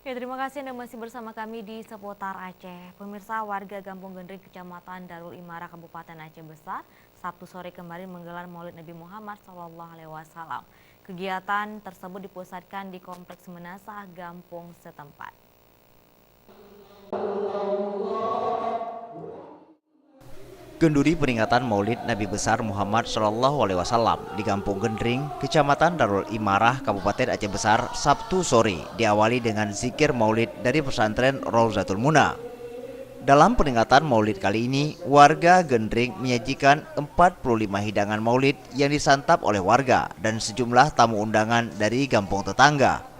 Ya, terima kasih Anda masih bersama kami di seputar Aceh. Pemirsa, warga Kampung Gendring, Kecamatan Darul Imara, Kabupaten Aceh Besar, Sabtu sore kemarin menggelar Maulid Nabi Muhammad SAW. Kegiatan tersebut dipusatkan di Kompleks Menasah Gampung setempat. Kenduri peringatan Maulid Nabi besar Muhammad SAW di Kampung Gendring, Kecamatan Darul Imarah, Kabupaten Aceh Besar, Sabtu sore diawali dengan zikir Maulid dari pesantren Rauzatul Muna. Dalam peringatan Maulid kali ini, warga Gendring menyajikan 45 hidangan Maulid yang disantap oleh warga dan sejumlah tamu undangan dari kampung tetangga.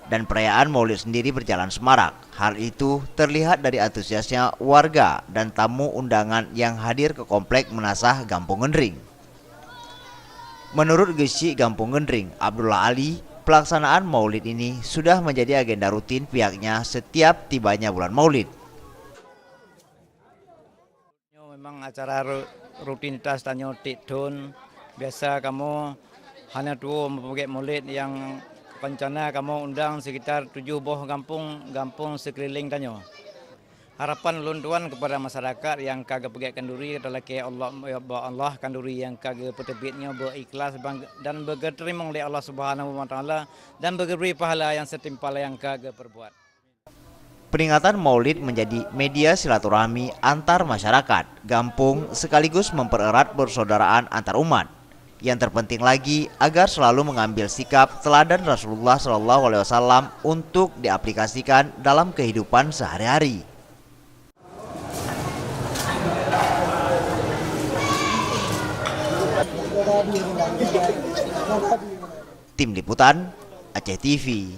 Dan perayaan Maulid sendiri berjalan semarak. Hal itu terlihat dari antusiasnya warga dan tamu undangan yang hadir ke komplek Menasah Kampung Gendring. Menurut Gesi Kampung Gendring, Abdullah Ali, pelaksanaan Maulid ini sudah menjadi agenda rutin pihaknya setiap tibanya bulan Maulid. Memang acara rutinitas tanya tikdon. Biasa kamu hanya dua mempunyai Maulid yang rencana kamu undang sekitar 7 buah kampung sekeliling tanyo. Harapan luntuan kepada masyarakat yang kagak pakai kenduri adalah ke Allah kenduri yang kagak petebitnya berikhlas dan berterima oleh Allah Subhanahu wa taala dan beri pahala yang setimpal yang kagak perbuat. Peringatan Maulid menjadi media silaturahmi antar masyarakat, kampung sekaligus mempererat persaudaraan antar umat. Yang terpenting lagi agar selalu mengambil sikap teladan Rasulullah SAW untuk diaplikasikan dalam kehidupan sehari-hari. Tim Liputan Aceh TV.